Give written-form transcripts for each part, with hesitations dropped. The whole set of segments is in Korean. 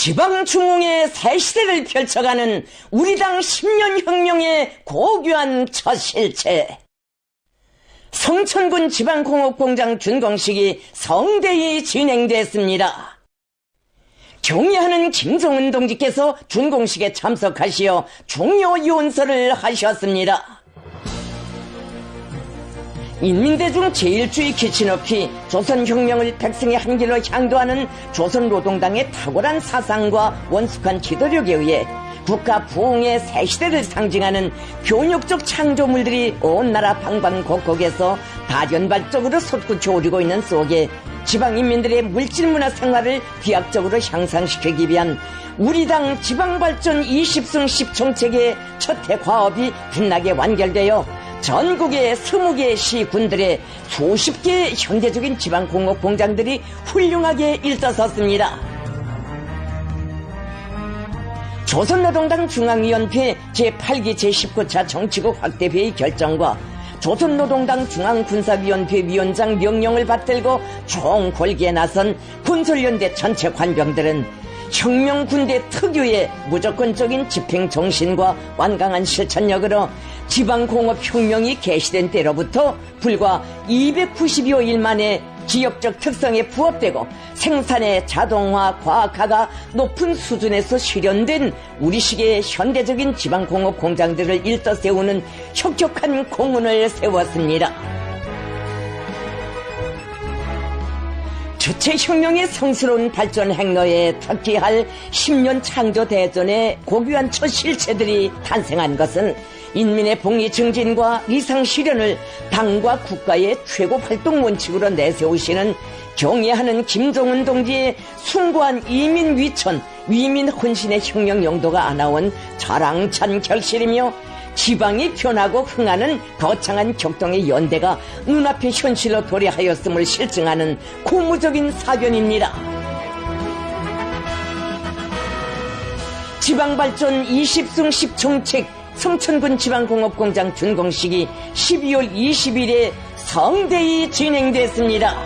지방중흥의 새 시대를 펼쳐가는 우리 당 10년 혁명의 고귀한 첫 실체. 성천군 지방공업공장 준공식이 성대히 진행됐습니다. 경의하는 김정은 동지께서 준공식에 참석하시어 중요 연설을 하셨습니다. 인민대중 제일주의 기치 높이 조선혁명을 백성의 한길로 향도하는 조선노동당의 탁월한 사상과 원숙한 지도력에 의해 국가 부흥의 새 시대를 상징하는 교육적 창조물들이 온 나라 방방곡곡에서 다변발적으로 솟구쳐 오르고 있는 속에 지방인민들의 물질문화 생활을 비약적으로 향상시키기 위한 우리 당 지방발전 20승 10총책의 첫해 과업이 빛나게 완결되어 전국의 20개의 시군들의 수십 개의 현대적인 지방공업공장들이 훌륭하게 일떠섰습니다. 조선노동당 중앙위원회 제8기 제19차 정치국 확대회의 결정과 조선노동당 중앙군사위원회 위원장 명령을 받들고 총궐기에 나선 군솔연대 전체 관병들은 혁명군대 특유의 무조건적인 집행정신과 완강한 실천력으로 지방공업혁명이 개시된 때로부터 불과 290여일 만에 지역적 특성에 부합되고 생산의 자동화, 과학화가 높은 수준에서 실현된 우리식의 현대적인 지방공업 공장들을 일떠세우는 혁혁한 공헌을 세웠습니다. 주체혁명의 성스러운 발전 행로에 특기할 10년 창조대전의 고귀한 첫 실체들이 탄생한 것은 인민의 복리 증진과 이상 실현을 당과 국가의 최고 활동 원칙으로 내세우시는 경애하는 김정은 동지의 숭고한 이민 위천, 위민 헌신의 혁명 용도가 안아온 자랑찬 결실이며 지방이 변하고 흥하는 거창한 격동의 연대가 눈앞의 현실로 도래하였음을 실증하는 고무적인 사변입니다. 지방발전 20승 10총책 성천군 지방공업공장 준공식이 12월 20일에 성대히 진행됐습니다.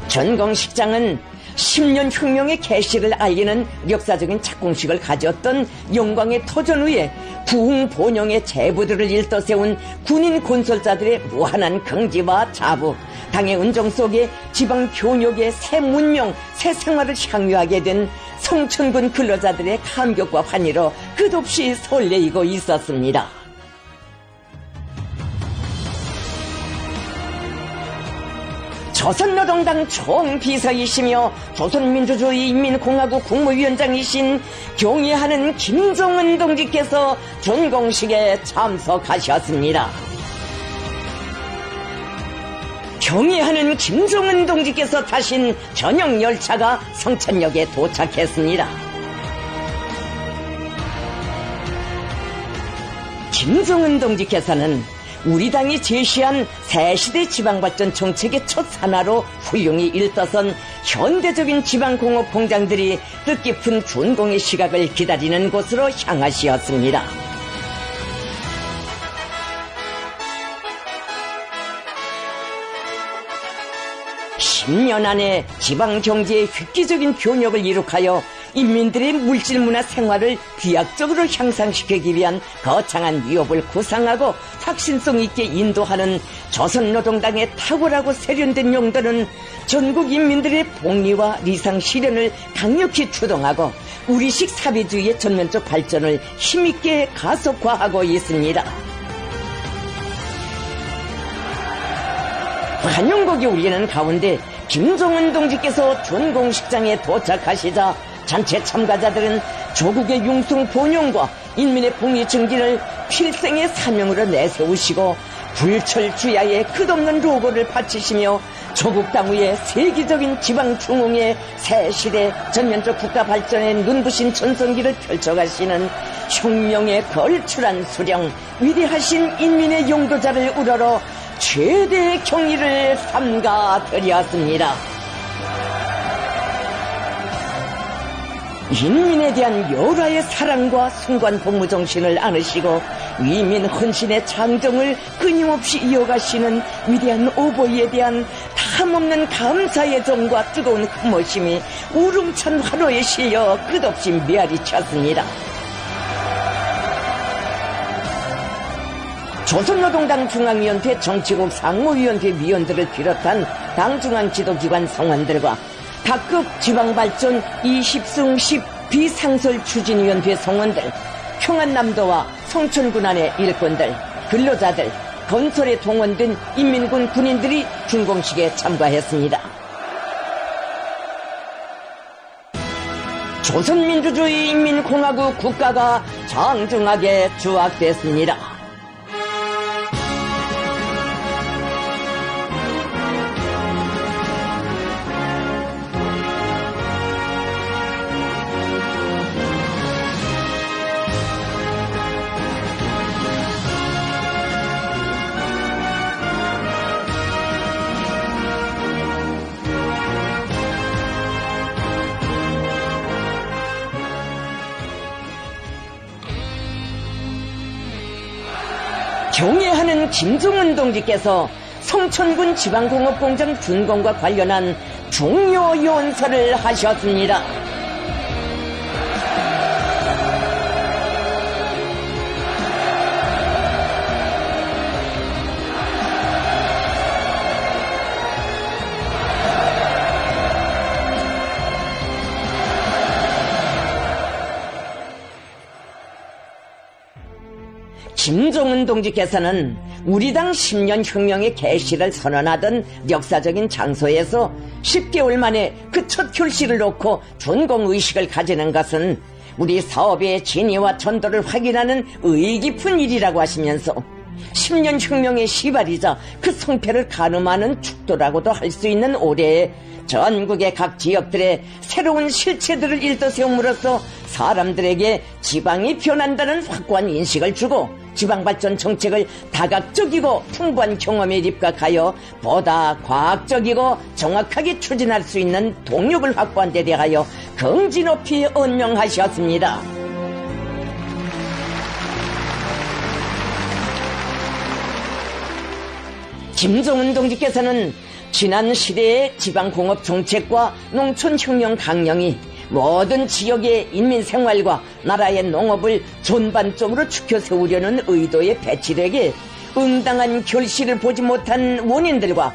준공식장은 10년 혁명의 개시를 알리는 역사적인 착공식을 가졌던 영광의 터전 위에 부흥 본영의 제부들을 일떠세운 군인 건설자들의 무한한 긍지와 자부, 당의 은정 속에 지방 교육의 새 문명, 새 생활을 향유하게 된 성천군 근로자들의 감격과 환희로 끝없이 설레이고 있었습니다. 조선노동당 총비서이시며 조선민주주의 인민공화국 국무위원장이신 경의하는 김정은 동지께서 준공식에 참석하셨습니다. 경의하는 김정은 동지께서 타신 전용 열차가 성천역에 도착했습니다. 김정은 동지께서는 우리 당이 제시한 새시대 지방발전 정책의 첫 산하로 훌륭히 일떠선 현대적인 지방공업 공장들이 뜻깊은 준공의 시각을 기다리는 곳으로 향하시었습니다. 10년 안에 지방경제의 획기적인 변혁을 이룩하여 인민들의 물질문화 생활을 비약적으로 향상시키기 위한 거창한 위협을 구상하고 확신성 있게 인도하는 조선노동당의 탁월하고 세련된 용도는 전국 인민들의 복리와 리상 실현을 강력히 추동하고 우리식 사회주의의 전면적 발전을 힘있게 가속화하고 있습니다. 환영곡이 울리는 가운데 김정은 동지께서 준공식장에 도착하시자 전체 참가자들은 조국의 융숭 본영과 인민의 복리 증진을 필생의 사명으로 내세우시고 불철주야의 끝없는 로고를 바치시며 조국 당후의 세계적인 지방중흥의 새 시대 전면적 국가 발전의 눈부신 전성기를 펼쳐가시는 혁명의 걸출한 수령, 위대하신 인민의 용도자를 우러러 최대의 경의를 삼가 드렸습니다. 인민에 대한 여라의 사랑과 숭고한 복무 정신을 안으시고 위민 헌신의 장정을 끊임없이 이어가시는 위대한 오보이에 대한 참없는 감사의 정과 뜨거운 흠모심이 우렁찬 환호에 실려 끝없이 메아리쳤습니다. 조선노동당 중앙위원회 정치국 상무위원회 위원들을 비롯한 당 중앙 지도기관 성원들과 각급 지방발전 20승 10 비상설 추진위원회 성원들, 평안남도와 성천군 안의 일꾼들, 근로자들, 건설에 동원된 인민군 군인들이 준공식에 참가했습니다. 조선민주주의 인민공화국 국가가 장중하게 주악됐습니다. 경애하는 김종은 동지께서 성천군 지방공업공장 준공과 관련한 중요 연설을 하셨습니다. 김종은 동지께서는 우리 당 10년 혁명의 개시를 선언하던 역사적인 장소에서 10개월 만에 그 첫 결실을 놓고 준공의식을 가지는 것은 우리 사업의 진위와 전도를 확인하는 의의 깊은 일이라고 하시면서 10년 혁명의 시발이자 그 성패를 가늠하는 축도라고도 할 수 있는 올해에 전국의 각 지역들의 새로운 실체들을 일떠세움으로써 사람들에게 지방이 변한다는 확고한 인식을 주고 지방발전 정책을 다각적이고 풍부한 경험에 입각하여 보다 과학적이고 정확하게 추진할 수 있는 동력을 확보한 데 대하여 긍지 높이 언명하셨습니다. 김종은 동지께서는 지난 시대의 지방공업 정책과 농촌혁명 강령이 모든 지역의 인민생활과 나라의 농업을 전반적으로 축혀 세우려는 의도의 배치력에 응당한 결실을 보지 못한 원인들과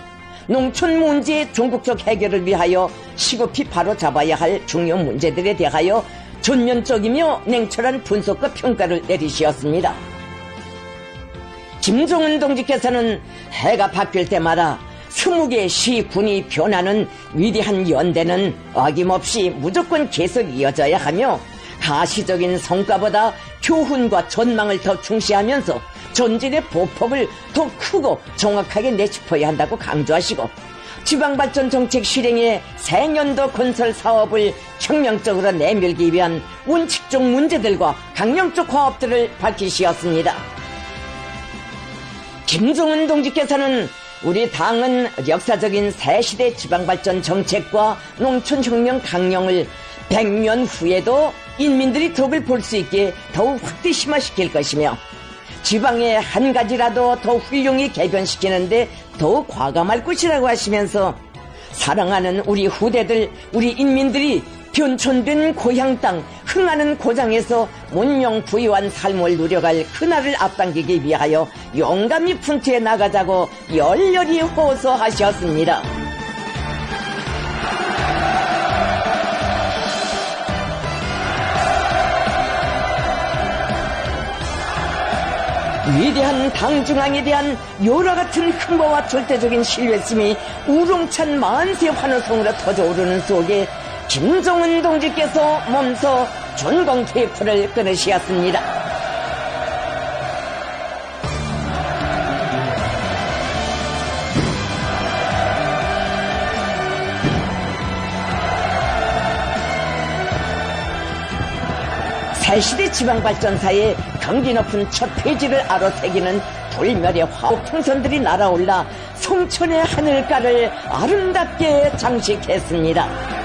농촌 문제의 종국적 해결을 위하여 시급히 바로잡아야 할 중요 문제들에 대하여 전면적이며 냉철한 분석과 평가를 내리시었습니다. 김종은 동지께서는 해가 바뀔 때마다 20개 시, 군이 변하는 위대한 연대는 어김없이 무조건 계속 이어져야 하며 가시적인 성과보다 교훈과 전망을 더 중시하면서 전진의 보폭을 더 크고 정확하게 내짚어야 한다고 강조하시고 지방발전 정책 실행의 새년도 건설 사업을 혁명적으로 내밀기 위한 원칙적 문제들과 강령적 과업들을 밝히시었습니다. 김종은 동지께서는 우리 당은 역사적인 새시대 지방발전 정책과 농촌혁명 강령을 100년 후에도 인민들이 덕을 볼 수 있게 더욱 확대심화시킬 것이며 지방의 한 가지라도 더 훌륭히 개변시키는데 더욱 과감할 것이라고 하시면서 사랑하는 우리 후대들, 우리 인민들이 변천된 고향 땅, 흥하는 고장에서 문명부유한 삶을 누려갈 그날을 앞당기기 위하여 용감히 분투해 나가자고 열렬히 호소하셨습니다. 위대한 당중앙에 대한 요라 같은 흠모와 절대적인 신뢰심이 우렁찬 만세 환호성으로 터져오르는 속에 김종은 동지께서 몸소 전공 테이프를 끊으시었습니다. 새시대 지방발전사의 경기 높은 첫 페이지를 아로새기는 불멸의 화옥 풍선들이 날아올라 성천의 하늘가를 아름답게 장식했습니다.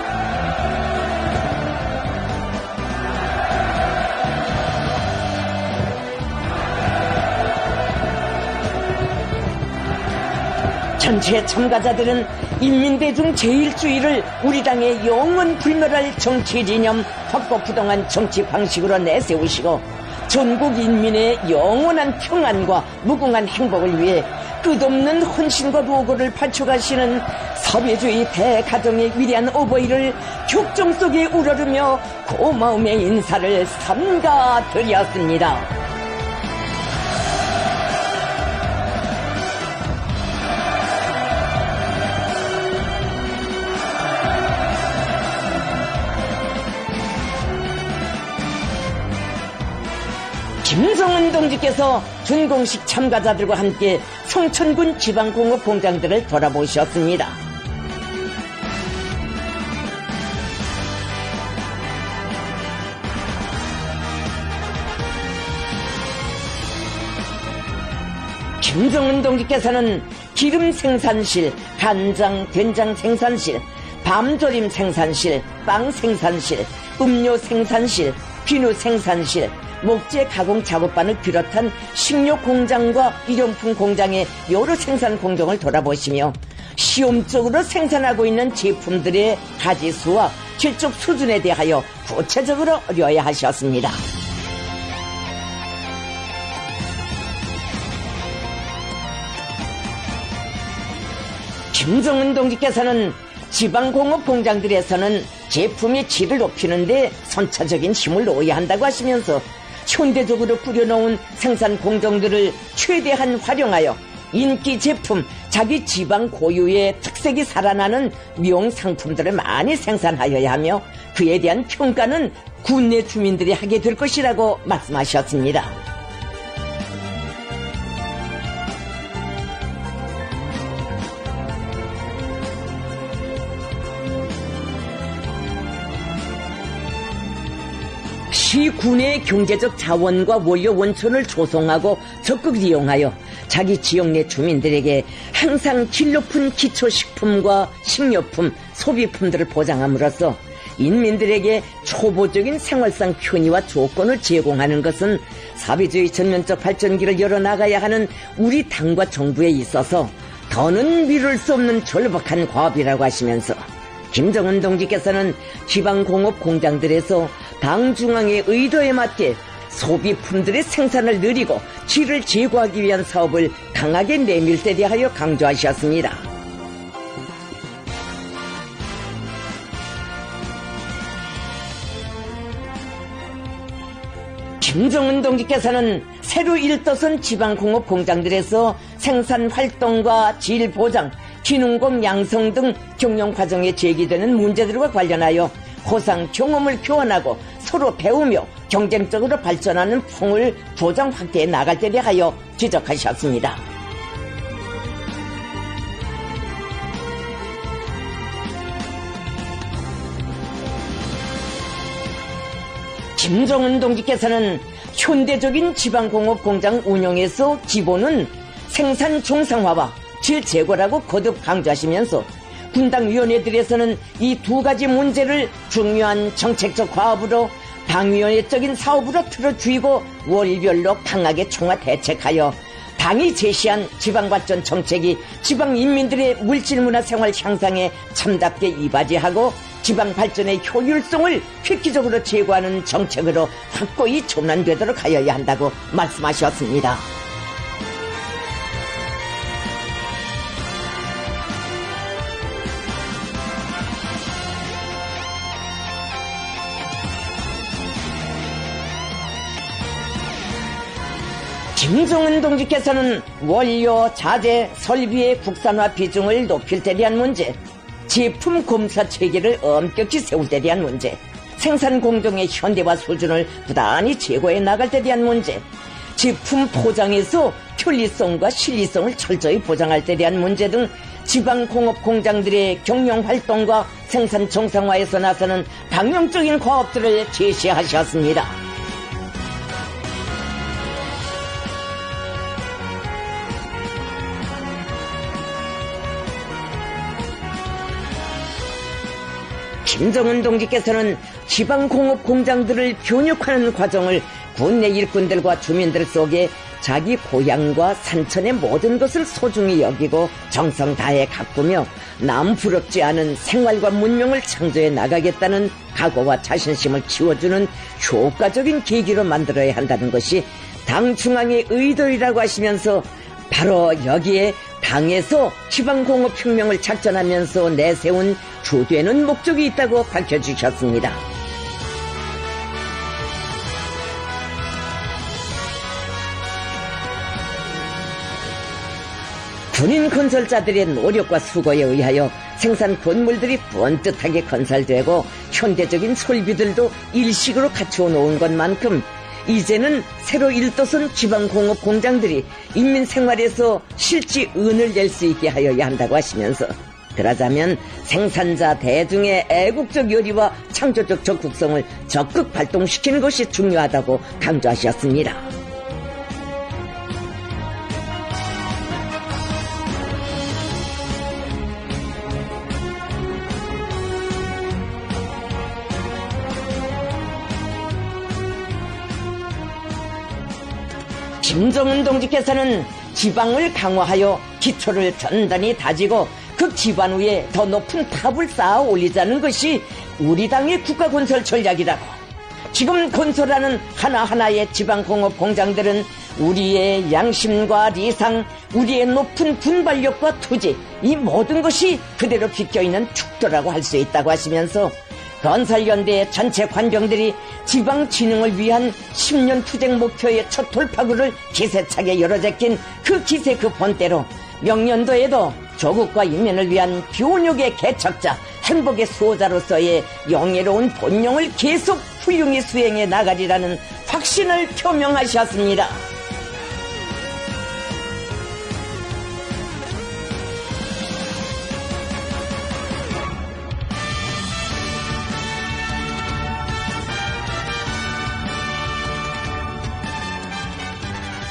전체 참가자들은 인민대중 제1주의를 우리 당의 영원 불멸할 정치 진영 확고부동한 정치 방식으로 내세우시고 전국 인민의 영원한 평안과 무궁한 행복을 위해 끝없는 헌신과 노고를 바쳐가시는 사회주의 대가정의 위대한 어버이를 격정 속에 우러르며 고마움의 인사를 삼가 드렸습니다. 김정은 동지께서 준공식 참가자들과 함께 성천군 지방공업 공장들을 돌아보셨습니다. 김정은 동지께서는 기름 생산실, 간장, 된장 생산실, 밤조림 생산실, 빵 생산실, 음료 생산실, 비누 생산실, 목재 가공 작업반을 비롯한 식료 공장과 일용품 공장의 여러 생산 공정을 돌아보시며 시험적으로 생산하고 있는 제품들의 가지수와 실적 수준에 대하여 구체적으로 의뢰하셨습니다. 김정은 동지께서는 지방공업 공장들에서는 제품의 질을 높이는데 선차적인 힘을 놓아야 한다고 하시면서 현대적으로 꾸려놓은 생산 공정들을 최대한 활용하여 인기 제품, 자기 지방 고유의 특색이 살아나는 명상품들을 많이 생산하여야 하며 그에 대한 평가는 군내 주민들이 하게 될 것이라고 말씀하셨습니다. 시군의 경제적 자원과 원료 원천을 조성하고 적극 이용하여 자기 지역 내 주민들에게 항상 질 높은 기초식품과 식료품, 소비품들을 보장함으로써 인민들에게 초보적인 생활상 편의와 조건을 제공하는 것은 사회주의 전면적 발전기를 열어나가야 하는 우리 당과 정부에 있어서 더는 미룰 수 없는 절박한 과업이라고 하시면서 김정은 동지께서는 지방공업 공장들에서 당 중앙의 의도에 맞게 소비품들의 생산을 늘리고 질을 제고하기 위한 사업을 강하게 내밀대 대하여 강조하셨습니다. 김정은 동지께서는 새로 일떠선 지방공업 공장들에서 생산 활동과 질 보장, 기능공 양성 등 경영 과정에 제기되는 문제들과 관련하여 호상 경험을 교환하고 서로 배우며 경쟁적으로 발전하는 풍을 보장 확대해 나갈 때 대하여 지적하셨습니다. 김정은 동지께서는 현대적인 지방공업 공장 운영에서 기본은 생산 정상화와 질 제고라고 거듭 강조하시면서 분당위원회들에서는 이 두 가지 문제를 중요한 정책적 과업으로 당위원회적인 사업으로 틀어주이고 월별로 강하게 총화 대책하여 당이 제시한 지방발전 정책이 지방인민들의 물질문화 생활 향상에 참답게 이바지하고 지방발전의 효율성을 획기적으로 제고하는 정책으로 확고히 전환되도록 하여야 한다고 말씀하셨습니다. 김정은 동지께서는 원료, 자재, 설비의 국산화 비중을 높일 때 대한 문제, 제품 검사 체계를 엄격히 세울 때 대한 문제, 생산 공정의 현대화 수준을 부단히 제고해 나갈 때 대한 문제, 제품 포장에서 편리성과 신리성을 철저히 보장할 때 대한 문제 등 지방공업 공장들의 경영활동과 생산 정상화에서 나서는 방향적인 과업들을 제시하셨습니다. 김정은 동지께서는 지방공업 공장들을 변혁하는 과정을 국내 일꾼들과 주민들 속에 자기 고향과 산천의 모든 것을 소중히 여기고 정성 다해 가꾸며 남 부럽지 않은 생활과 문명을 창조해 나가겠다는 각오와 자신심을 키워주는 효과적인 계기로 만들어야 한다는 것이 당 중앙의 의도이라고 하시면서 바로 여기에 당에서 지방공업혁명을 작전하면서 내세운 주되는 목적이 있다고 밝혀주셨습니다. 군인 건설자들의 노력과 수고에 의하여 생산 건물들이 번듯하게 건설되고 현대적인 설비들도 일식으로 갖추어 놓은 것만큼 이제는 새로 일도선 지방공업 공장들이 인민 생활에서 실지 은을 낼 수 있게 하여야 한다고 하시면서 그러자면 생산자 대중의 애국적 열의와 창조적 적극성을 적극 발동시키는 것이 중요하다고 강조하셨습니다. 김정은 동지께서는 지방을 강화하여 기초를 단단히 다지고 그 기반 위에 더 높은 탑을 쌓아 올리자는 것이 우리 당의 국가건설 전략이라고. 지금 건설하는 하나하나의 지방공업 공장들은 우리의 양심과 리상, 우리의 높은 분발력과 투지, 이 모든 것이 그대로 비껴있는 축도라고 할 수 있다고 하시면서 건설연대의 전체 관병들이 지방 진흥을 위한 10년 투쟁 목표의 첫 돌파구를 기세차게 열어제낀 그 기세 그 본대로 명년도에도 조국과 인민을 위한 교육의 개척자, 행복의 수호자로서의 영예로운 본령을 계속 훌륭히 수행해 나가리라는 확신을 표명하셨습니다.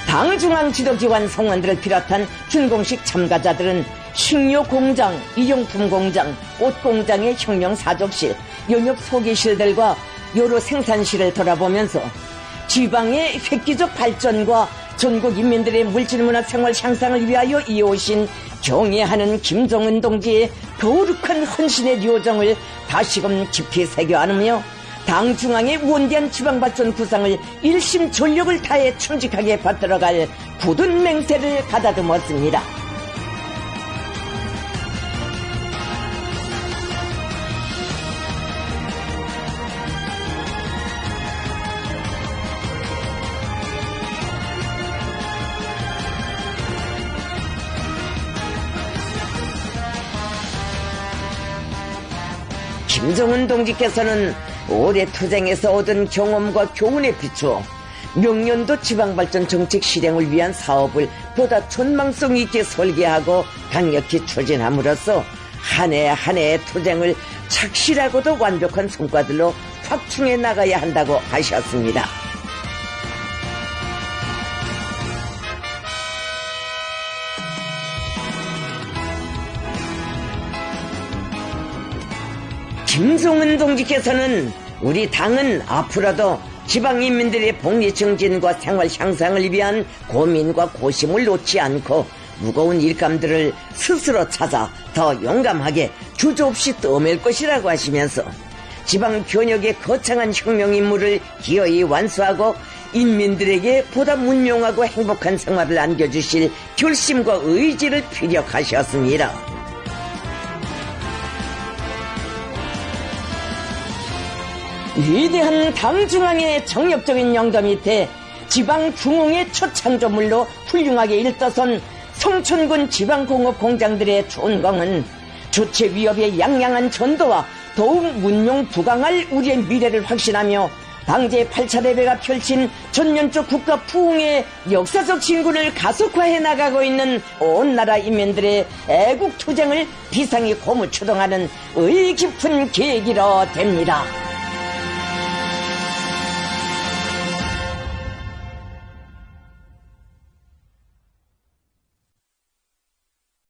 당 중앙 지도기관 성원들을 비롯한 준공식 참가자들은 식료 공장, 일용품 공장, 옷 공장의 혁명 사족실, 용역 소개실들과 여러 생산실을 돌아보면서 지방의 획기적 발전과 전국 인민들의 물질문화 생활 향상을 위하여 이어오신 경애하는 김정은 동지의 거룩한 헌신의 요정을 다시금 깊이 새겨 안으며 당 중앙의 원대한 지방발전 구상을 일심 전력을 다해 충직하게 받들어갈 굳은 맹세를 가다듬었습니다. 김정은 동지께서는 올해 투쟁에서 얻은 경험과 교훈에 비추어 명년도 지방발전 정책 실행을 위한 사업을 보다 전망성 있게 설계하고 강력히 추진함으로써 한 해 한 해의 투쟁을 착실하고도 완벽한 성과들로 확충해 나가야 한다고 하셨습니다. 김정은 동지께서는 우리 당은 앞으로도 지방인민들의 복리 증진과 생활 향상을 위한 고민과 고심을 놓지 않고 무거운 일감들을 스스로 찾아 더 용감하게 주저없이 떠맬 것이라고 하시면서 지방 변혁의 거창한 혁명 임무를 기어이 완수하고 인민들에게 보다 문명하고 행복한 생활을 안겨주실 결심과 의지를 피력하셨습니다. 위대한 당 중앙의 정력적인 영도 밑에 지방 중흥의 첫 창조물로 훌륭하게 일떠선 성천군 지방공업 공장들의 준공은 주체 위협의 양양한 전도와 더욱 문명 부강할 우리의 미래를 확신하며 당제 8차 대회가 펼친 전면적 국가 부흥의 역사적 진군을 가속화해 나가고 있는 온 나라 인민들의 애국 투쟁을 비상히 고무추동하는 의의 깊은 계기로 됩니다.